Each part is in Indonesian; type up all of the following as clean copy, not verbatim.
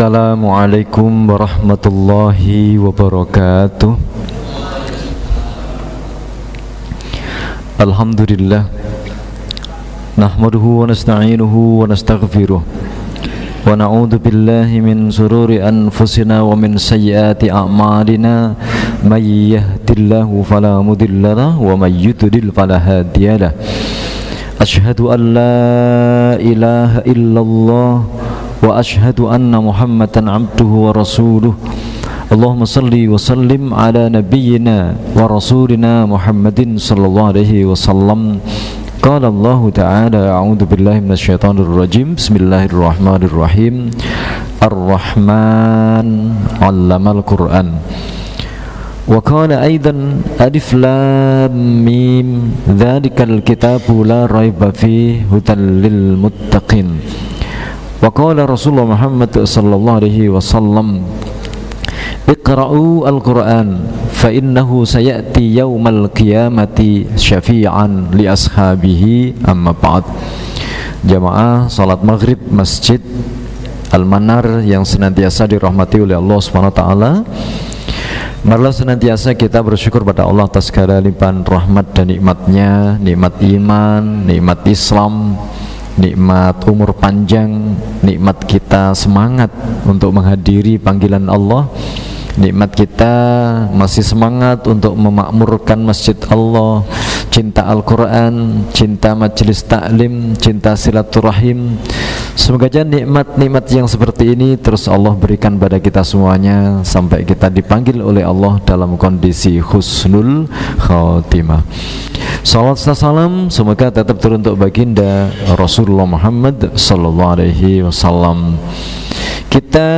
Assalamualaikum warahmatullahi wabarakatuh. Alhamdulillah, nahmaduhu wa nasta'inuhu wa nastaghfiruh, wa na'udzu billahi min shururi anfusina wa min sayyiati a'malina. May yahdihillahu fala mudilla lahu wa may yudlil fala hadiya lahu. Asyhadu an la ilaha illallah wa asyhadu anna Muhammadan abduhu wa rasuluh. Allahumma salli wa sallim ala nabiyyina wa rasulina Muhammadin sallallahu alaihi wasallam. Qala Allah ta'ala, a'udzu billahi minasyaitonir rajim. Bismillahirrahmanirrahim. Ar-Rahman 'allamal Qur'an. Wa qala aidan alif lam mim dzalikal kitabu la raiba fihi hudal lil muttaqin. Wa qala Rasulullah Muhammad sallallahu alaihi wasallam, Iqra'u al-Qur'an fa innahu sayati yaumal qiyamati syafi'an li ashabihi, amma ba'd. Jamaah salat maghrib Masjid Al-Manar yang senantiasa dirahmati oleh Allah Subhanahu wa taala. Marilah senantiasa kita bersyukur pada Allah atas segala limpahan rahmat dan nikmatnya, nikmat iman, nikmat Islam, nikmat umur panjang, nikmat kita semangat untuk menghadiri panggilan Allah, nikmat kita masih semangat untuk memakmurkan masjid Allah, cinta Al-Quran, cinta majelis taklim, cinta silaturahim. Semoga aja nikmat-nikmat yang seperti ini terus Allah berikan pada kita semuanya sampai kita dipanggil oleh Allah dalam kondisi husnul khatimah. Salawat dan salam semoga tetap turun untuk baginda Rasulullah Muhammad sallallahu alaihi wasallam. Kita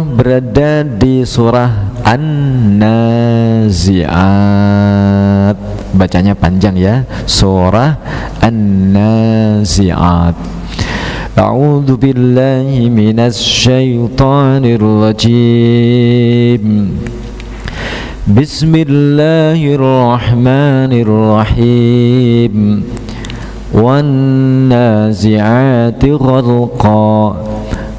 berada di surah An-Nazi'at. Bacanya panjang ya, surah An-Nazi'at. A'udzu billahi minasy syaithanir rajim. Bismillahirrahmanirrahim. Wan nazi'ati gharqa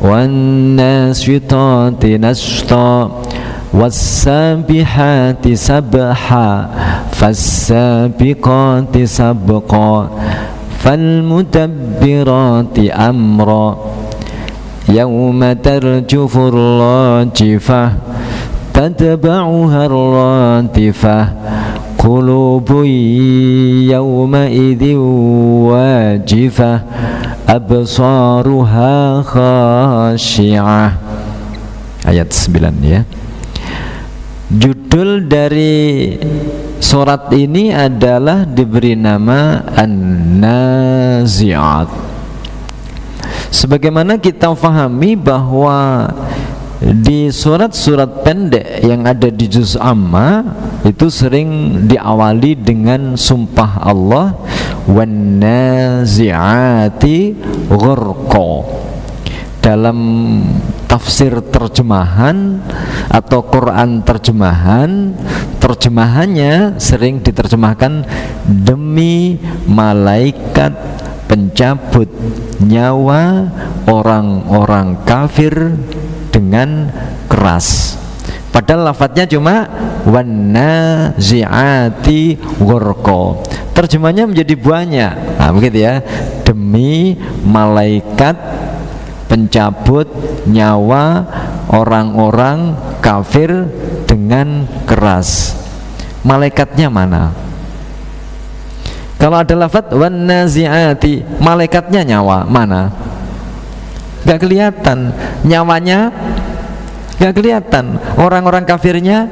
wan nasitati nashta was-sabihati sabha fas-sabiqati sabqa falmutabbirati amra yawma tarjufur rajifah tatba'uha ar-ratifah qulubun yawma idzin wajifah absaruha khashi'ah. Ayat 9 ya. Judul dari surat ini adalah diberi nama An-Nazi'at. Sebagaimana kita fahami bahwa di surat-surat pendek yang ada di juz amma itu sering diawali dengan sumpah Allah, wan nazi'ati gharqa. Dalam tafsir terjemahan atau Quran terjemahannya sering diterjemahkan demi malaikat pencabut nyawa orang-orang kafir dengan keras. Padahal lafadznya cuma wan nazi'ati gharqa. Terjemahnya menjadi banyak. Nah, begitu ya. Demi malaikat pencabut nyawa orang-orang kafir dengan keras. Malaikatnya mana? Kalau ada lafadz wan nazi'ati, malaikatnya nyawa mana? Gak kelihatan. Nyawanya gak kelihatan. Orang-orang kafirnya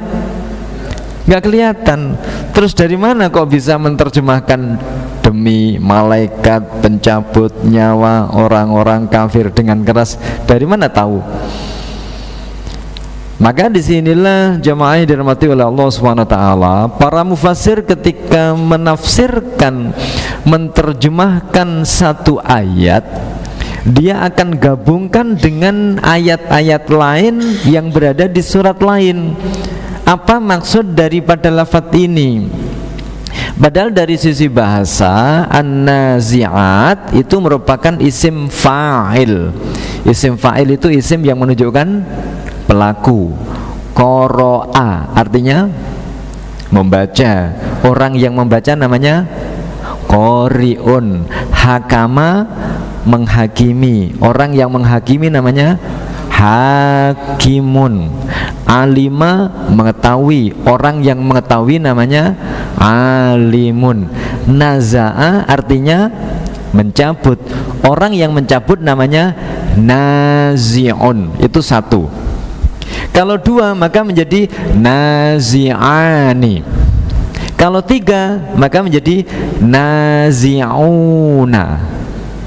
gak kelihatan. Terus dari mana kok bisa menerjemahkan demi malaikat pencabut nyawa orang-orang kafir dengan keras? Dari mana tahu? Maka disinilah jamaah yang dirahmati oleh Allah SWT, para mufassir ketika menafsirkan, menerjemahkan satu ayat, dia akan gabungkan dengan ayat-ayat lain yang berada di surat lain. Apa maksud daripada lafadz ini? Padahal dari sisi bahasa, an-nazi'at itu merupakan isim fa'il. Isim fa'il itu isim yang menunjukkan pelaku. Qara'a artinya membaca. Orang yang membaca namanya qari'un. Hakama menghakimi. Orang yang menghakimi namanya hakimun. Alima mengetahui. Orang yang mengetahui namanya alimun. Naza'a artinya mencabut. Orang yang mencabut namanya nazi'un. Itu satu. Kalau dua maka menjadi nazi'ani. Kalau tiga maka menjadi nazi'una.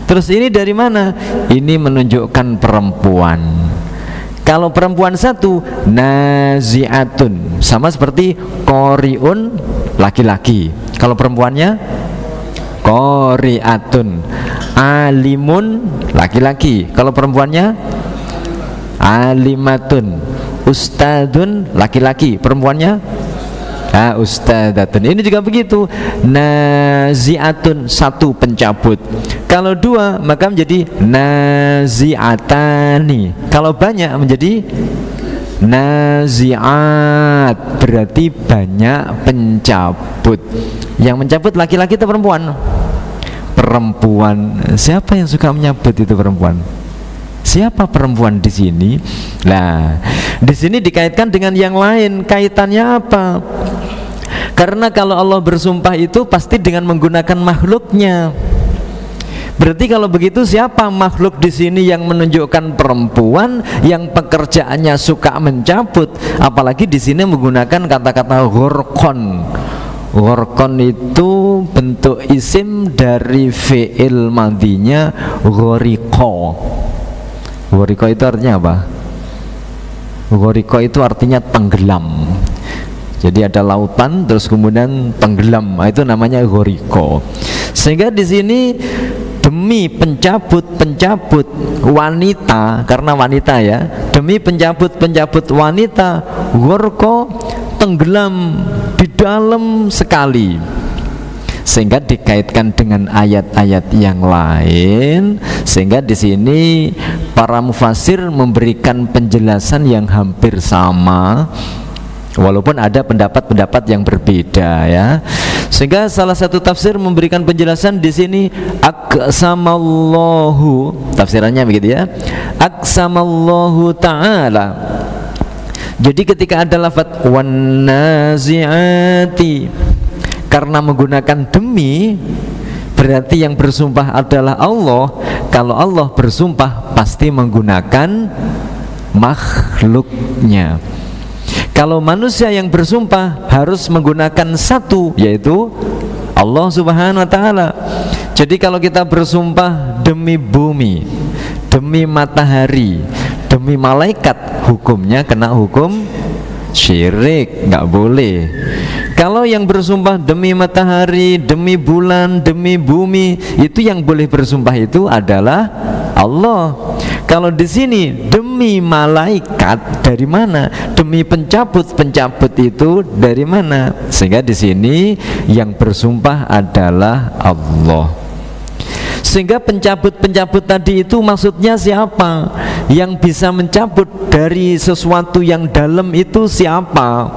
Terus ini dari mana? Ini menunjukkan perempuan. Kalau perempuan satu, nazi'atun, sama seperti qari'un laki-laki. Kalau perempuannya qari'atun. Alimun laki-laki. Kalau perempuannya alimatun. Ustadun laki-laki. Perempuannya ustadatun. Ini juga begitu. Nazi'atun satu pencabut. Kalau dua maka menjadi nazi'atani. Kalau banyak menjadi nazi'at. Berarti banyak pencabut. Yang mencabut laki-laki atau perempuan? Perempuan. Siapa yang suka menyabut itu perempuan? Siapa perempuan di sini? Nah, di sini dikaitkan dengan yang lain. Kaitannya apa? Karena kalau Allah bersumpah itu pasti dengan menggunakan makhluknya. Berarti kalau begitu siapa makhluk di sini yang menunjukkan perempuan yang pekerjaannya suka mencabut? Apalagi di sini menggunakan kata-kata ghorqon. Ghorqon itu bentuk isim dari fi'il madinya ghoriqo. Ghoriqo itu artinya apa? Ghoriqo itu artinya tenggelam. Jadi ada lautan terus kemudian tenggelam, itu namanya ghoriqo. Sehingga di sini demi pencabut wanita, karena wanita ya, demi pencabut wanita, ghorqo tenggelam di dalam sekali. Sehingga dikaitkan dengan ayat-ayat yang lain, sehingga di sini para mufassir memberikan penjelasan yang hampir sama, walaupun ada pendapat-pendapat yang berbeda ya. Sehingga salah satu tafsir memberikan penjelasan di sini aqsamallahu, tafsirannya begitu ya, aqsamallahu ta'ala. Jadi ketika ada lafadz wan nazi'ati, karena menggunakan demi, berarti yang bersumpah adalah Allah. Kalau Allah bersumpah pasti menggunakan makhluknya. Kalau manusia yang bersumpah harus menggunakan satu, yaitu Allah Subhanahu wa ta'ala. Jadi kalau kita bersumpah demi bumi, demi matahari, demi malaikat, hukumnya kena hukum syirik, nggak boleh. Kalau yang bersumpah demi matahari, demi bulan, demi bumi, itu yang boleh bersumpah itu adalah Allah. Kalau di sini demi malaikat, dari mana? Demi pencabut itu dari mana? Sehingga di sini yang bersumpah adalah Allah. Sehingga pencabut tadi itu maksudnya siapa? Yang bisa mencabut dari sesuatu yang dalam itu siapa?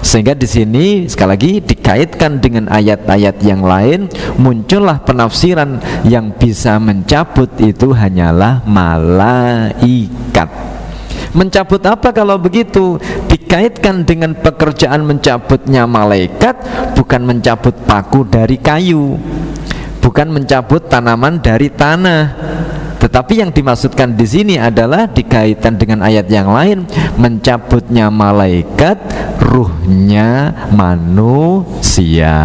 Sehingga di sini sekali lagi dikaitkan dengan ayat-ayat yang lain, muncullah penafsiran yang bisa mencabut itu hanyalah malaikat. Mencabut apa kalau begitu? Dikaitkan dengan pekerjaan mencabutnya malaikat, bukan mencabut paku dari kayu, bukan mencabut tanaman dari tanah. Tetapi yang dimaksudkan di sini adalah dikaitkan dengan ayat yang lain, mencabutnya malaikat, ruhnya manusia.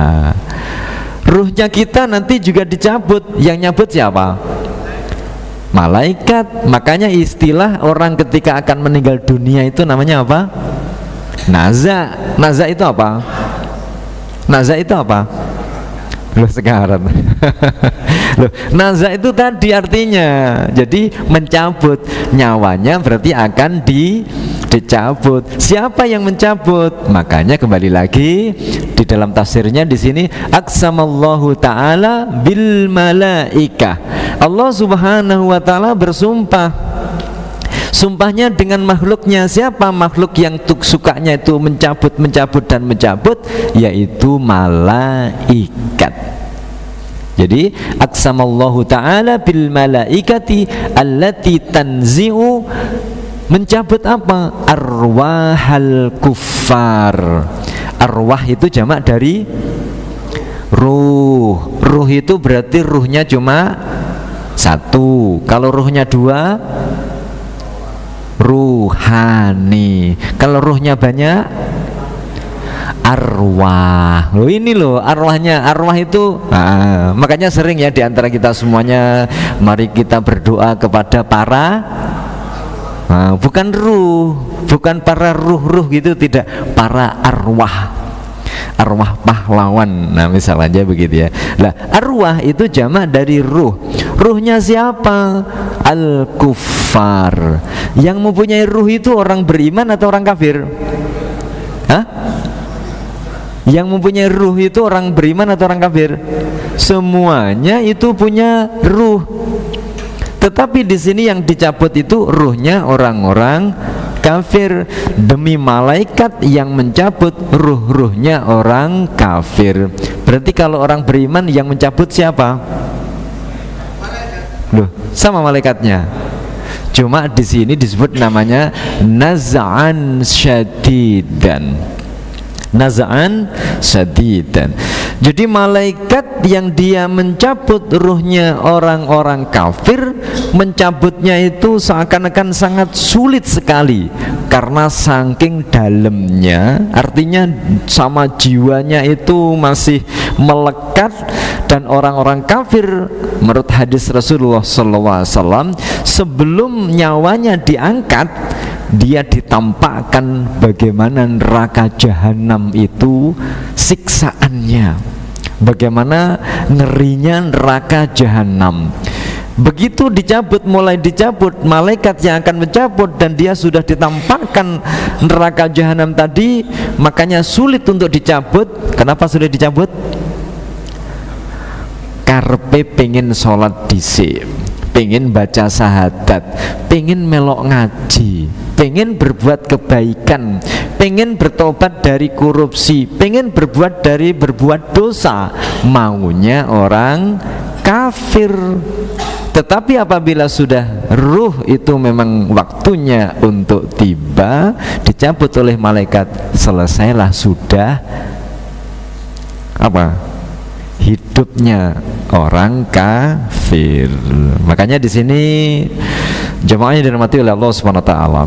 Ruhnya kita nanti juga dicabut. Yang nyabut siapa? Malaikat. Makanya istilah orang ketika akan meninggal dunia itu namanya apa? Naza. Naza itu apa? Naza itu apa? Loh sekarang loh, naza itu tadi artinya, jadi mencabut nyawanya, berarti akan dicabut. Siapa yang mencabut? Makanya kembali lagi di dalam tafsirnya di sini aqsamallahu ta'ala bil malaikah. Allah Subhanahu wa ta'ala bersumpah Sumpahnya dengan makhluknya. Siapa makhluk yang sukanya itu mencabut dan mencabut? Yaitu malaikat. Jadi aqsamallahu ta'ala bil malaikati allati tanzi'u, mencabut apa? Arwahal kuffar. Arwah itu jamak dari ruh. Ruh itu berarti ruhnya cuma satu. Kalau ruhnya dua, ruhani. Kalau ruhnya banyak, arwah. Loh ini loh arwahnya. Arwah itu makanya sering ya diantara kita semuanya, mari kita berdoa kepada para bukan ruh, bukan para ruh gitu, tidak, para arwah, arwah pahlawan. Nah misal aja begitu ya. Lah arwah itu jamak dari ruh. Ruhnya siapa? Al-kuffar. Yang mempunyai ruh itu orang beriman atau orang kafir? Hah? Yang mempunyai ruh itu orang beriman atau orang kafir? Semuanya itu punya ruh. Tetapi di sini yang dicabut itu ruhnya orang-orang kafir, demi malaikat yang mencabut ruh-ruhnya orang kafir. Berarti kalau orang beriman yang mencabut siapa? Loh, sama malaikatnya. Cuma di sini disebut namanya naz'an syadidan. Naz'an syadidan. Jadi malaikat yang dia mencabut ruhnya orang-orang kafir, mencabutnya itu seakan-akan sangat sulit sekali karena saking dalamnya, artinya sama jiwanya itu masih melekat. Dan orang-orang kafir menurut hadis Rasulullah SAW, sebelum nyawanya diangkat, dia ditampakkan bagaimana neraka jahanam itu siksaannya, bagaimana ngerinya neraka jahanam. Begitu dicabut, mulai dicabut, malaikat yang akan mencabut dan dia sudah ditampakkan neraka jahanam tadi, makanya sulit untuk dicabut. Kenapa sulit dicabut? Karpe pengen sholat dhisik, pengen baca syahadat, pengen melok ngaji, pengen berbuat kebaikan, pengen bertobat dari korupsi, pengen berbuat dosa, maunya orang kafir. Tetapi apabila sudah ruh itu memang waktunya untuk tiba, dicabut oleh malaikat, selesailah sudah apa? Hidupnya orang kafir. Makanya di sini jemaahnya dirahmati oleh Allah Subhanahu wa taala.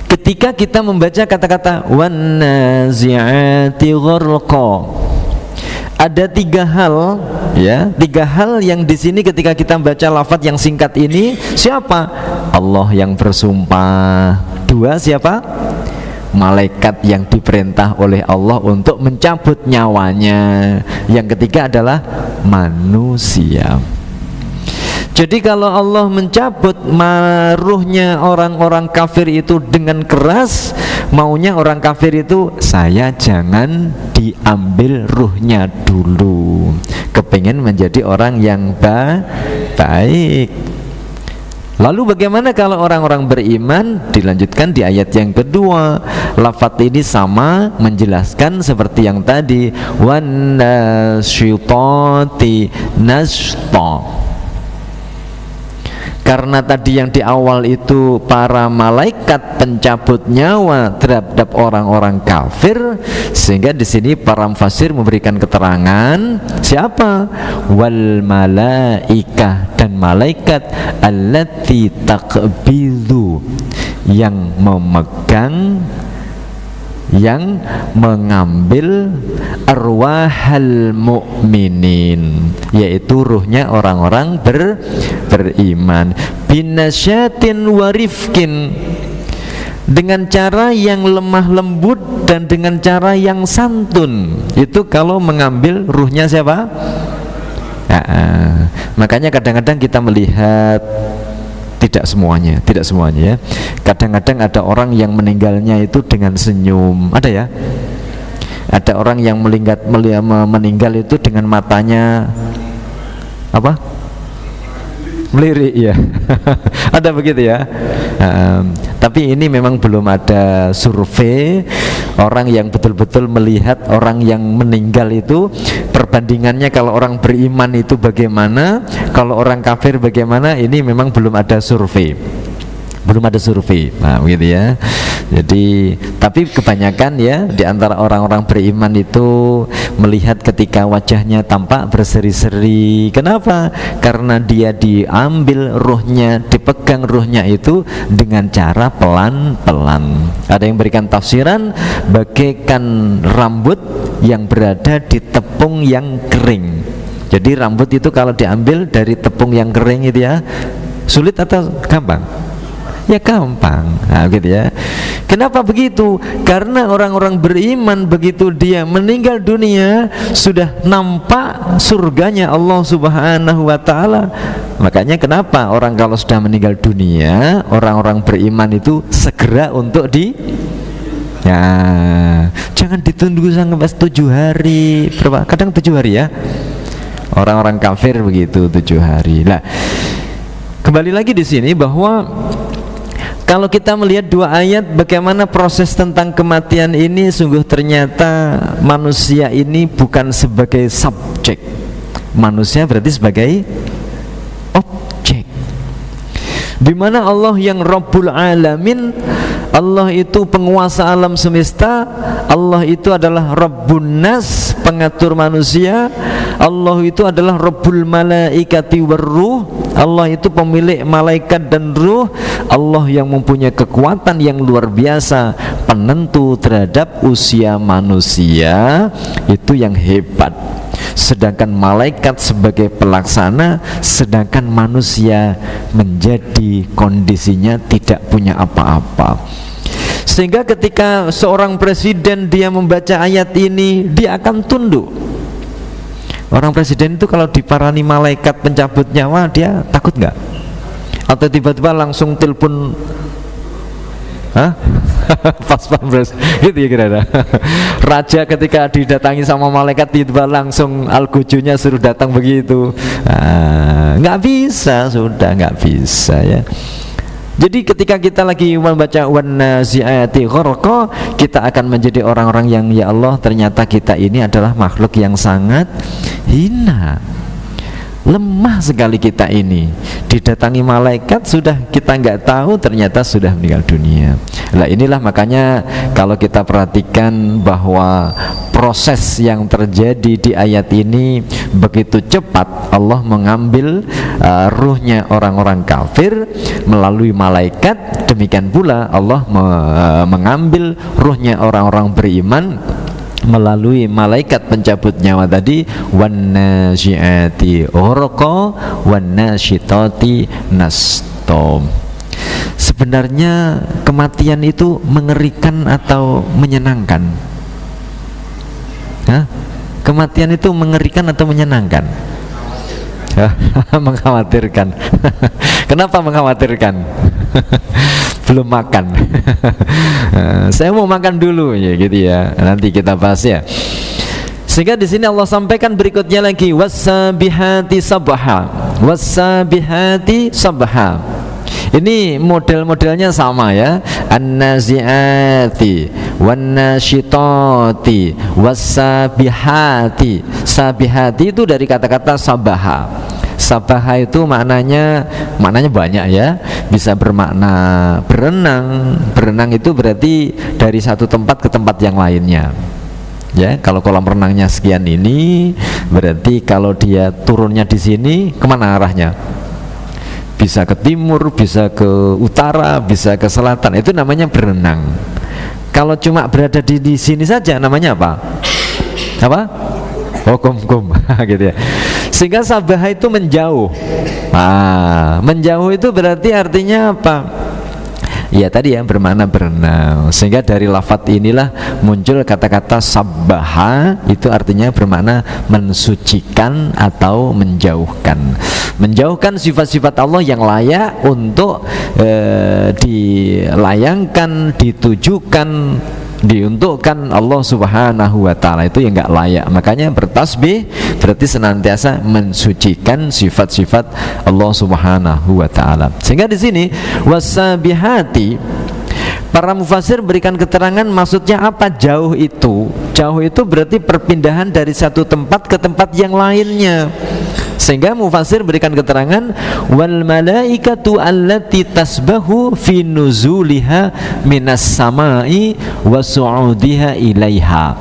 Ketika kita membaca kata-kata wan nazi'ati gharqa, ada tiga hal ya, tiga hal yang di sini ketika kita baca lafaz yang singkat ini, siapa? Allah yang bersumpah. Dua, siapa? Malaikat yang diperintah oleh Allah untuk mencabut nyawanya. Yang ketiga adalah manusia. Jadi kalau Allah mencabut ruhnya orang-orang kafir itu dengan keras, maunya orang kafir itu, saya jangan diambil ruhnya dulu, kepengen menjadi orang yang baik. Lalu bagaimana kalau orang-orang beriman? Dilanjutkan di ayat yang kedua. Lafaz ini sama, menjelaskan seperti yang tadi, wan nasyitati nashta. Karena tadi yang di awal itu para malaikat pencabut nyawa terhadap orang-orang kafir, sehingga di sini para mufassir memberikan keterangan siapa? Wal malaikah, dan malaikat allati taqbidu, yang memegang, yang mengambil arwahal mu'minin, yaitu ruhnya orang-orang beriman, binasyatin warifkin, dengan cara yang lemah lembut dan dengan cara yang santun. Itu kalau mengambil ruhnya siapa? Makanya kadang-kadang kita melihat, tidak semuanya ya. Kadang-kadang ada orang yang meninggalnya itu dengan senyum, ada ya. Ada orang yang meninggal itu dengan matanya apa? Melirik ya. Ada begitu ya. Tapi ini memang belum ada survei orang yang betul-betul melihat orang yang meninggal itu perbandingannya, kalau orang beriman itu bagaimana, kalau orang kafir bagaimana. Ini memang belum ada survei. Belum ada survei. Nah, begitu ya. Jadi, tapi kebanyakan ya di antara orang-orang beriman itu melihat ketika wajahnya tampak berseri-seri. Kenapa? Karena dia diambil ruhnya, dipegang ruhnya itu dengan cara pelan-pelan. Ada yang berikan tafsiran bagaikan rambut yang berada di tepung yang kering. Jadi rambut itu kalau diambil dari tepung yang kering itu ya, sulit atau gampang? Ya gampang. Nah, gitu ya. Kenapa begitu? Karena orang-orang beriman begitu dia meninggal dunia sudah nampak surganya Allah Subhanahu wa taala. Makanya kenapa orang kalau sudah meninggal dunia, orang-orang beriman itu segera untuk ya, jangan ditunggu sampai 7 hari. Berapa? Kadang 7 hari ya. Orang-orang kafir begitu 7 hari. Nah, kembali lagi di sini bahwa kalau kita melihat 2 ayat bagaimana proses tentang kematian ini, sungguh ternyata manusia ini bukan sebagai subjek. Manusia berarti sebagai objek. Di mana Allah yang Rabbul Alamin, Allah itu penguasa alam semesta, Allah itu adalah Rabbun Nas, pengatur manusia, Allah itu adalah Rabbul Malaikati Warruh, Allah itu pemilik malaikat dan ruh, Allah yang mempunyai kekuatan yang luar biasa, penentu terhadap usia manusia, itu yang hebat. Sedangkan malaikat sebagai pelaksana, sedangkan manusia menjadi kondisinya tidak punya apa-apa. Sehingga ketika seorang presiden dia membaca ayat ini, dia akan tunduk. Orang presiden itu kalau diparani malaikat pencabut nyawa, dia takut nggak? Atau tiba-tiba langsung telepon, pas pampres gitu ya kira-kira. Raja ketika didatangi sama malaikat tiba langsung algojonya suruh datang begitu. Nggak bisa, sudah nggak bisa ya. Jadi ketika kita lagi membaca wan-nazi'ati gharqa, kita akan menjadi orang-orang yang ya Allah, ternyata kita ini adalah makhluk yang sangat hina. Lemah sekali kita ini. Didatangi malaikat sudah kita nggak tahu ternyata sudah meninggal dunia. Nah, inilah makanya kalau kita perhatikan bahwa proses yang terjadi di ayat ini begitu cepat. Allah mengambil ruhnya orang-orang kafir melalui malaikat. Demikian pula Allah mengambil ruhnya orang-orang beriman melalui malaikat pencabut nyawa tadi, wan-nazi'ati gharqa wan-nasyitati nashta. Sebenarnya kematian itu mengerikan atau menyenangkan? Kematian itu mengerikan atau menyenangkan? Mengkhawatirkan. Kenapa mengkhawatirkan? Belum makan. Saya mau makan dulu ya gitu ya. Nanti kita bahas ya. Sehingga di sini Allah sampaikan berikutnya lagi, was-sabihati sabha. Was-sabihati sabha. Ini model-modelnya sama ya. An-nazi'ati wan-nasyitati was-sabihati. Sabihati itu dari kata-kata sabaha. Sabaha itu maknanya banyak ya. Bisa bermakna berenang. Berenang itu berarti dari satu tempat ke tempat yang lainnya. Ya, kalau kolam renangnya sekian ini, berarti kalau dia turunnya di sini, kemana arahnya? Bisa ke timur, bisa ke utara, bisa ke selatan. Itu namanya berenang. Kalau cuma berada di sini saja, namanya apa? Apa? Kum gitu ya. Sehingga sabah itu menjauh. Menjauh itu berarti artinya apa? Ya tadi ya, bermakna berenang. Sehingga dari lafadz inilah muncul kata-kata sabbaha, itu artinya bermakna mensucikan atau menjauhkan. Menjauhkan sifat-sifat Allah yang layak untuk dilayangkan, ditujukan diuntukkan Allah Subhanahu wa taala itu yang enggak layak. Makanya bertasbih berarti senantiasa mensucikan sifat-sifat Allah Subhanahu wa taala. Sehingga di sini wasabihati, para mufassir berikan keterangan maksudnya apa jauh itu. Jauh itu berarti perpindahan dari satu tempat ke tempat yang lainnya. Sehingga mufassir berikan keterangan wal malaikatu allati tasbahu fi nuzuliha minas samai wa su'udiha ilaiha.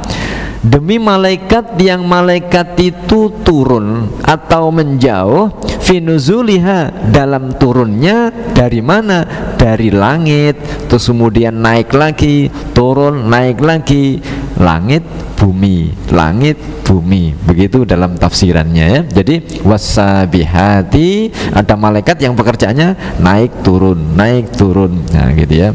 Demi malaikat yang malaikat itu turun atau menjauh fi nuzuliha, dalam turunnya dari mana? Dari langit, terus kemudian naik lagi, turun, naik lagi, langit bumi, langit bumi, begitu dalam tafsirannya ya. Jadi wasabihati, ada malaikat yang pekerjaannya naik turun, naik turun, nah gitu ya.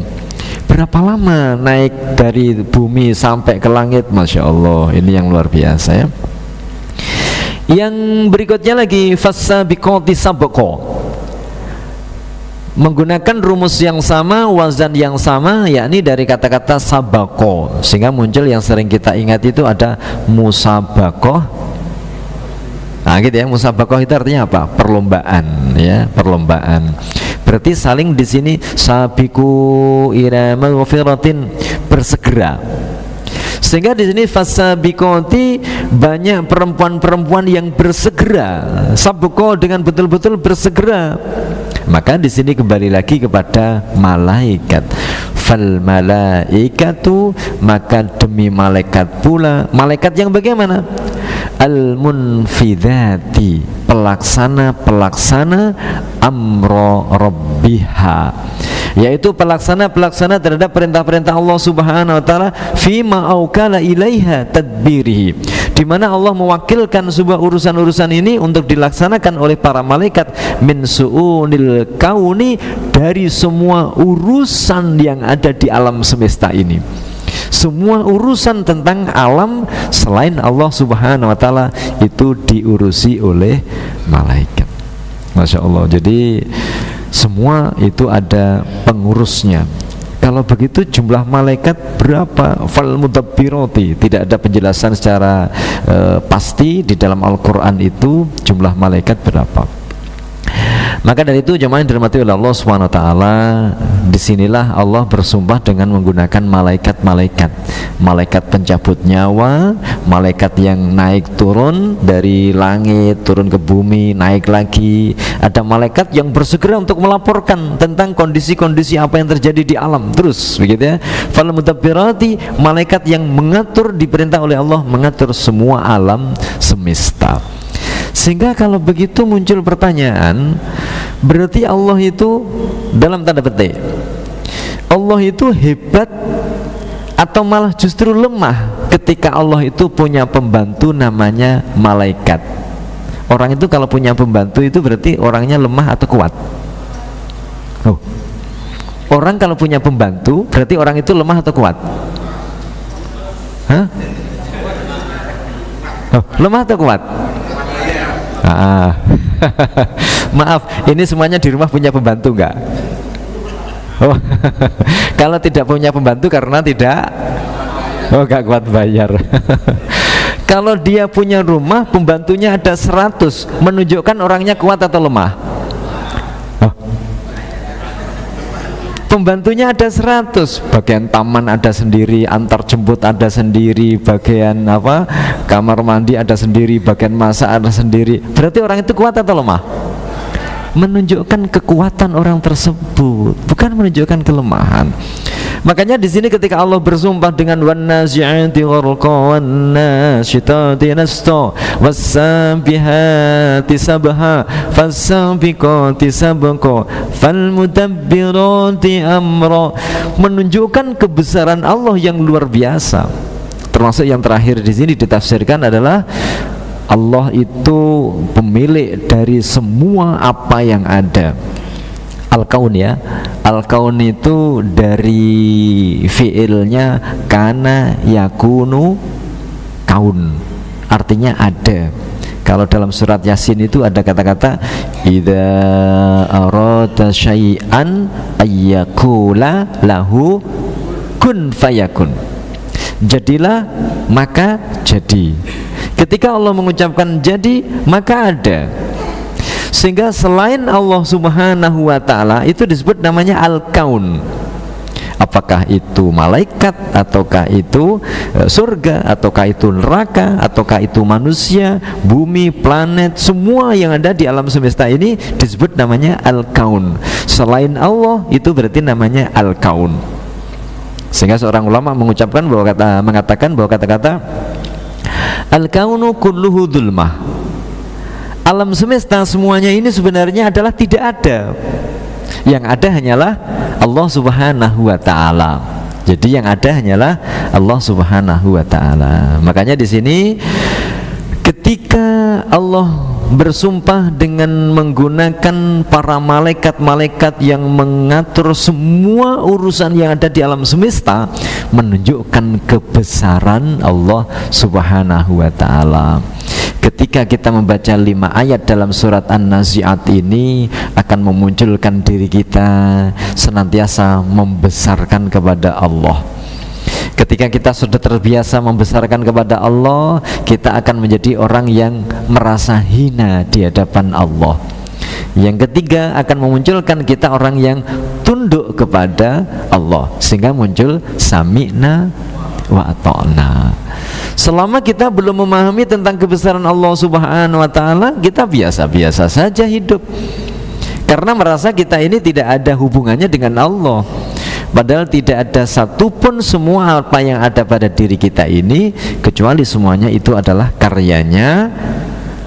Berapa lama naik dari bumi sampai ke langit? Masya Allah, ini yang luar biasa ya. Yang berikutnya lagi fasabiqati sabqa, menggunakan rumus yang sama, wazan yang sama, yakni dari kata-kata sabaqo, sehingga muncul yang sering kita ingat itu ada musabaqoh. Nah gitu ya, musabaqoh itu artinya apa? Perlombaan ya, perlombaan. Berarti saling di sini sabiqu ila maghfiratin, bersegera. Sehingga di sini fasabiqati, banyak perempuan-perempuan yang bersegera, sabqo dengan betul-betul bersegera. Maka di sini kembali lagi kepada malaikat. Fal malaikatu, maka demi malaikat pula. Malaikat yang bagaimana? Al munfidati, pelaksana amro rabbiha, yaitu pelaksana terhadap perintah-perintah Allah Subhanahu wa taala, fima aukala ilaiha tadbirihi, di mana Allah mewakilkan sebuah urusan-urusan ini untuk dilaksanakan oleh para malaikat, min su'unil kauni, dari semua urusan yang ada di alam semesta ini. Semua urusan tentang alam selain Allah Subhanahu wa taala itu diurusi oleh malaikat. Masya Allah. Jadi semua itu ada pengurusnya. Kalau begitu jumlah malaikat berapa? Fal mudabbirati, tidak ada penjelasan secara pasti di dalam Al-Quran itu jumlah malaikat berapa. Maka dari itu jemaah yang dirahmati oleh Allah SWT, disinilah Allah bersumpah dengan menggunakan malaikat-malaikat, malaikat pencabut nyawa, malaikat yang naik turun dari langit, turun ke bumi, naik lagi. Ada malaikat yang bersegera untuk melaporkan tentang kondisi-kondisi apa yang terjadi di alam, terus begitu ya. Fal mudabbirati, malaikat yang mengatur, diperintah oleh Allah mengatur semua alam semesta. Sehingga kalau begitu muncul pertanyaan, berarti Allah itu dalam tanda petik, Allah itu hebat atau malah justru lemah ketika Allah itu punya pembantu namanya malaikat? Orang itu kalau punya pembantu itu berarti orangnya lemah atau kuat? Oh. Orang kalau punya pembantu berarti orang itu lemah atau kuat? Hah? Oh, lemah atau kuat? Maaf, ini semuanya di rumah punya pembantu enggak? Oh, kalau tidak punya pembantu karena tidak, oh enggak kuat bayar. Kalau dia punya rumah, pembantunya ada 100, menunjukkan orangnya kuat atau lemah? Oh. Pembantunya ada 100, bagian taman ada sendiri, antar jemput ada sendiri, bagian apa, kamar mandi ada sendiri, bagian masak ada sendiri. Berarti orang itu kuat atau lemah? Menunjukkan kekuatan orang tersebut, bukan menunjukkan kelemahan. Makanya di sini ketika Allah bersumpah dengan wan-nazi'ati gharqa wan-nasyitati nashta was-sabihati sabha fas-sabiqati sabqa fal-mudabbirati amra, menunjukkan kebesaran Allah yang luar biasa. Termasuk yang terakhir di sini ditafsirkan adalah Allah itu pemilik dari semua apa yang ada. Al-kaun ya, al-kaun itu dari fiilnya kana yakunu kaun, artinya ada. Kalau dalam surat Yasin itu ada kata-kata idza arada syai'an ayyakula lahu kun fayakun. Jadilah maka jadi. Ketika Allah mengucapkan jadi, maka ada. Sehingga selain Allah Subhanahu wa ta'ala itu disebut namanya Al-Kaun. Apakah itu malaikat, ataukah itu surga, ataukah itu neraka, ataukah itu manusia, bumi, planet, semua yang ada di alam semesta ini disebut namanya Al-Kaun. Selain Allah itu berarti namanya Al-Kaun. Sehingga seorang ulama mengatakan bahwa kata-kata Al-Kaunu kulluhu dhulmah, alam semesta semuanya ini sebenarnya adalah tidak ada. Yang ada hanyalah Allah Subhanahu wa ta'ala. Jadi yang ada hanyalah Allah Subhanahu wa ta'ala. Makanya di sini ketika Allah bersumpah dengan menggunakan para malaikat-malaikat yang mengatur semua urusan yang ada di alam semesta, menunjukkan kebesaran Allah Subhanahu wa ta'ala. Ketika kita membaca 5 ayat dalam surat An-Nazi'at ini akan memunculkan diri kita senantiasa membesarkan kepada Allah. Ketika kita sudah terbiasa membesarkan kepada Allah, kita akan menjadi orang yang merasa hina di hadapan Allah. Yang ketiga akan memunculkan kita orang yang tunduk kepada Allah, sehingga muncul sami'na wa ata'na. Selama kita belum memahami tentang kebesaran Allah Subhanahu wa ta'ala, kita biasa-biasa saja hidup, karena merasa kita ini tidak ada hubungannya dengan Allah. Padahal tidak ada satupun semua apa yang ada pada diri kita ini, kecuali semuanya itu adalah karyanya,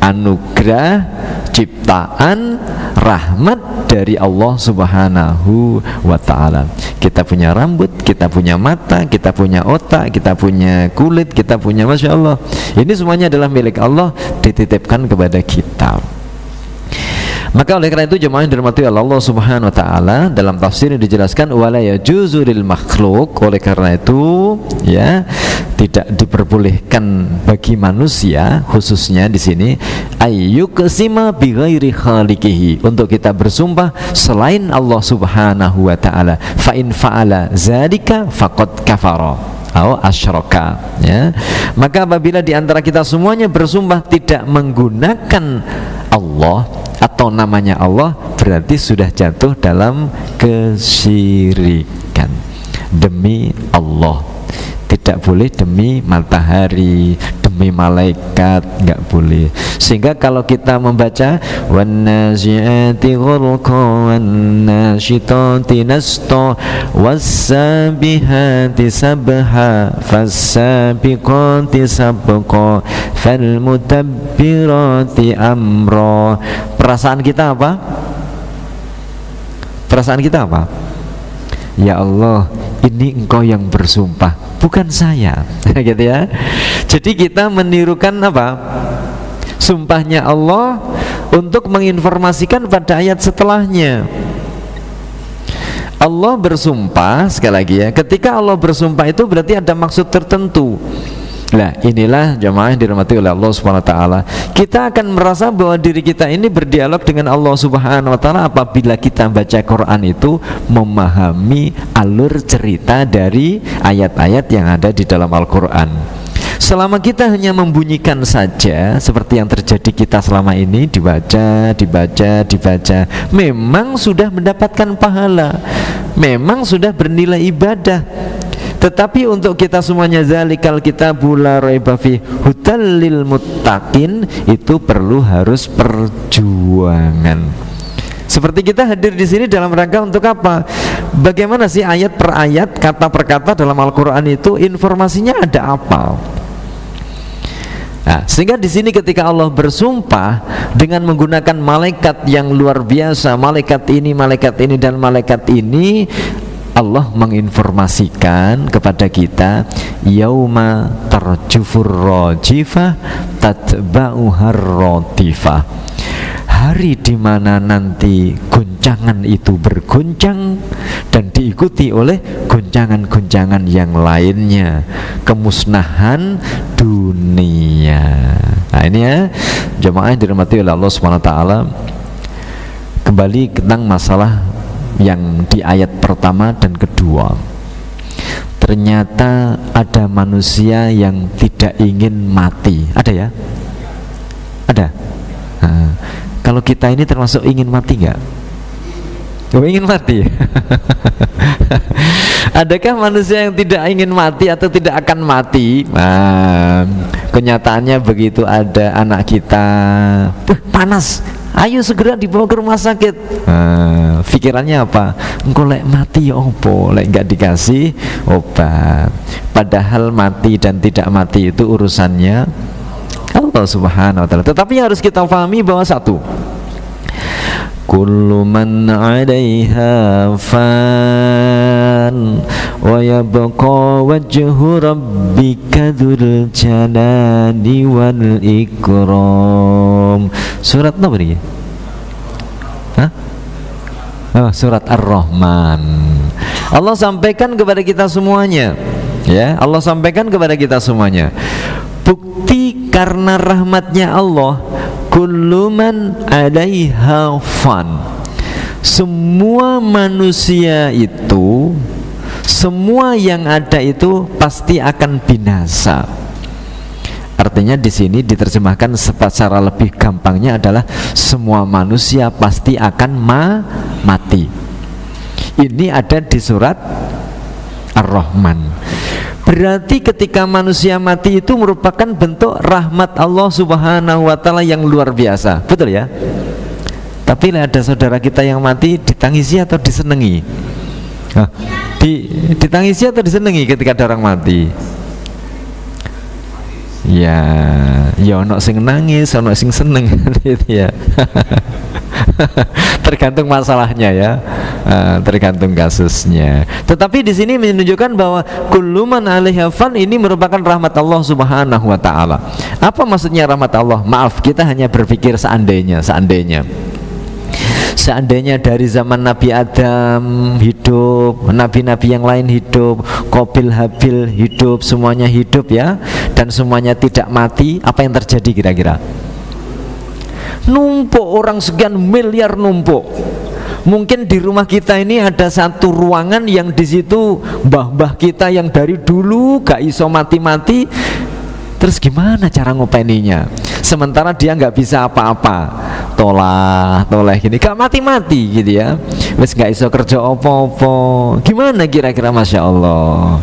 anugerah, ciptaan, rahmat dari Allah Subhanahu wa ta'ala. Kita punya rambut, kita punya mata, kita punya otak, kita punya kulit, kita punya, Masya Allah, ini semuanya adalah milik Allah, dititipkan kepada kita. Maka oleh karena itu jemaah yang dirahmati Allah Subhanahu wa ta'ala, dalam tafsir dijelaskan wala yajuzu lil makhluk. Oleh karena itu ya, tidak diperbolehkan bagi manusia, khususnya di sini ayyuqsima bi ghairi khaliqihi, untuk kita bersumpah selain Allah Subhanahu wa ta'ala. Fa in fa'ala dzalika faqad kafara atau asyraka, ya. Maka apabila di antara kita semuanya bersumpah tidak menggunakan Allah atau namanya Allah, berarti sudah jatuh dalam kesyirikan. Demi Allah, tidak boleh demi matahari, demi malaikat, enggak boleh. Sehingga kalau kita membaca wan-nazi'ati ghurqa wan-nashitati nashta was-sabihati sabha fas-sabiqati sabqa fal-mutabbirati amra, perasaan kita apa? Perasaan kita apa? Ya Allah, ini Engkau yang bersumpah, bukan saya. Gitu ya. Jadi kita menirukan apa? Sumpahnya Allah untuk menginformasikan pada ayat setelahnya. Allah bersumpah, sekali lagi ya, ketika Allah bersumpah itu berarti ada maksud tertentu. Nah, inilah jemaah yang dirahmati oleh Allah Subhanahu wa ta'ala. Kita akan merasa bahwa diri kita ini berdialog dengan Allah Subhanahu wa ta'ala apabila kita baca Quran itu memahami alur cerita dari ayat-ayat yang ada di dalam Al-Quran. Selama kita hanya membunyikan saja seperti yang terjadi kita selama ini, dibaca, memang sudah mendapatkan pahala, memang sudah bernilai ibadah. Tetapi untuk kita semuanya zalikal kitabul la raiba fi hudal lil muttaqin, itu harus perjuangan. Seperti kita hadir di sini dalam rangka untuk apa? Bagaimana sih ayat per ayat, kata per kata dalam Al-Qur'an itu informasinya ada apa? Nah, sehingga di sini ketika Allah bersumpah dengan menggunakan malaikat yang luar biasa, malaikat ini dan malaikat ini, Allah menginformasikan kepada kita yauma tarjufur rajifah tatba'uhar ratifah, hari di mana nanti goncangan itu bergoncang dan diikuti oleh goncangan-goncangan yang lainnya, kemusnahan dunia. Nah ini ya jemaah yang dirahmati oleh Allah Subhanahu wa ta'ala, kembali tentang masalah yang di ayat pertama dan kedua. ternyata ada manusia yang tidak ingin mati. Ada ya? Ada? Nah, kalau kita ini termasuk ingin mati nggak? Oh, ingin mati. Adakah manusia yang tidak ingin mati atau tidak akan mati? Nah, kenyataannya begitu ada anak kita, panas, ayo segera dibawa ke rumah sakit. Nah, pikirannya apa? Engkau lek mati ya opo, lek nggak dikasih obat. Padahal mati dan tidak mati itu urusannya Allah Subhanahu wa taala. Tetapi yang harus kita pahami bahwa satu, kullu man 'alaiha fan wa yabqa wajhu rabbika dzul jalali wal ikram. Surat apa ini? Hah? Oh, surat Ar-Rahman. Allah sampaikan kepada kita semuanya, ya. Allah sampaikan kepada kita semuanya. Bukti karena rahmatnya Allah, kullu man 'alaiha fan. Semua manusia itu, semua yang ada itu pasti akan binasa. Artinya di sini diterjemahkan secara lebih gampangnya adalah semua manusia pasti akan mati. Ini ada di surat Ar-Rahman. Berarti ketika manusia mati itu merupakan bentuk rahmat Allah Subhanahu wa taala yang luar biasa. Betul ya? Tapi ada saudara kita yang mati, ditangisi atau disenangi? Ditangisi atau disenangi ketika ada orang mati? Ya ono sing nangis, ono sing seneng gitu ya. Tergantung masalahnya ya, tergantung kasusnya. Tetapi di sini menunjukkan bahwa kullu man 'alaiha fan ini merupakan rahmat Allah Subhanahu wa taala. Apa maksudnya rahmat Allah? Maaf, kita hanya berpikir seandainya dari zaman Nabi Adam hidup, nabi-nabi yang lain hidup, Qabil Habil hidup, semuanya hidup ya, dan semuanya tidak mati, apa yang terjadi kira-kira? Numpuk, orang sekian miliar numpuk. Mungkin di rumah kita ini ada satu ruangan yang di situ mbah-mbah kita yang dari dulu gak iso mati-mati. Terus gimana cara ngopeninya? Sementara dia nggak bisa apa-apa, toleh gini, gak mati-mati gitu ya. Wes nggak iso kerja opo-opo. Gimana kira-kira? Masya Allah.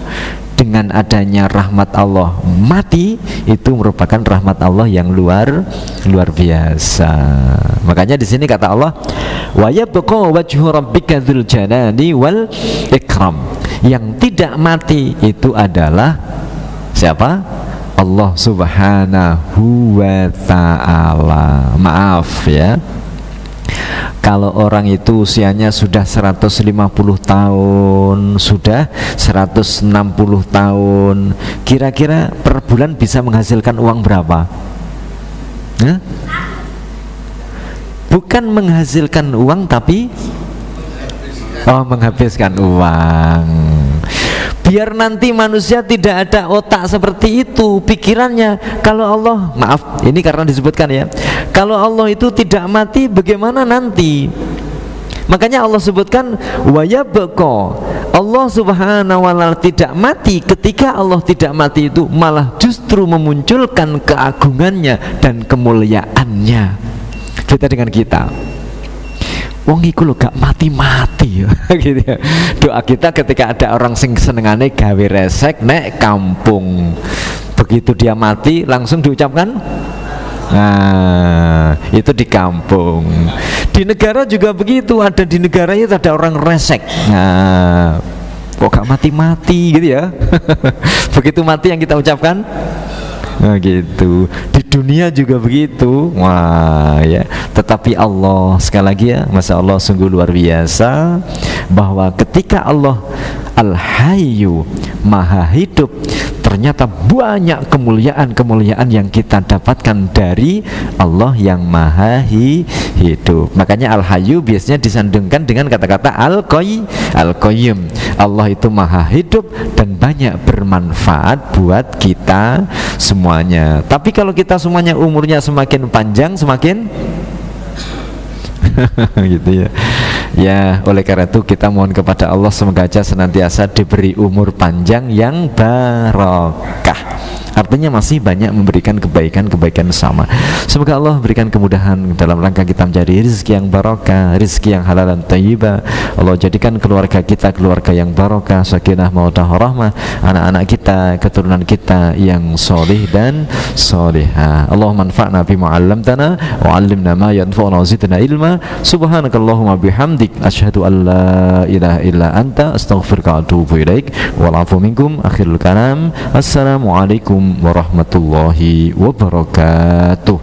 Dengan adanya rahmat Allah, mati itu merupakan rahmat Allah yang luar biasa. Makanya di sini kata Allah, wa yabqa wajhu rabbika dzul jalali wal ikram. Yang tidak mati itu adalah siapa? Allah Subhanahu wa ta'ala. Maaf ya, kalau orang itu usianya sudah 150 tahun, sudah 160 tahun, kira-kira per bulan bisa menghasilkan uang berapa? Hah? Bukan menghasilkan uang, tapi menghabiskan uang. Biar nanti manusia tidak ada otak seperti itu pikirannya. Kalau Allah, maaf, ini karena disebutkan ya, kalau Allah itu tidak mati, bagaimana nanti? Makanya Allah sebutkan wa yabqa. Allah Subhanahu wa ta'ala tidak mati. Ketika Allah tidak mati itu malah justru memunculkan keagungannya dan kemuliaannya. Beda dengan kita. Wong iku lho gak mati-mati gitu ya. Doa kita ketika ada orang sing senengane gawe resek nek kampung, begitu dia mati langsung diucapkan. Nah, itu di kampung. Di negara juga begitu, ada di negara itu ada orang resek. Nah, kok gak mati-mati gitu ya. Begitu mati yang kita ucapkan. Nah gitu, di dunia juga begitu. Wah ya, tetapi Allah sekali lagi ya, Masya Allah sungguh luar biasa, bahwa ketika Allah Al-Hayyu Maha Hidup, ternyata banyak kemuliaan-kemuliaan yang kita dapatkan dari Allah yang Maha Hidup. Makanya Al-Hayyu biasanya disandungkan dengan kata-kata Al-Qayyum. Allah itu Maha Hidup dan banyak bermanfaat buat kita semuanya. Tapi kalau kita semuanya umurnya semakin panjang, semakin gitu ya. Ya, oleh karena itu kita mohon kepada Allah semoga aja senantiasa diberi umur panjang yang barokah. Artinya masih banyak memberikan kebaikan-kebaikan sama. Semoga Allah berikan kemudahan dalam rangka kita menjadi rezeki yang barokah, rezeki yang halal dan thayyibah. Allah jadikan keluarga kita keluarga yang barokah, sakinah, mawaddah, rahmah, anak-anak kita, keturunan kita yang solih dan solihah. Allahumma anfa'na bima 'allamtana wa 'allimna ma yanfa'una wa zidna ilma. Subhanakallahumma bihamdik asyhadu an la ilaha illa anta astaghfiruka wa atubu ilaik. Wal 'afwu minkum. Akhirul kalam. Assalamualaikum warahmatullahi wabarakatuh.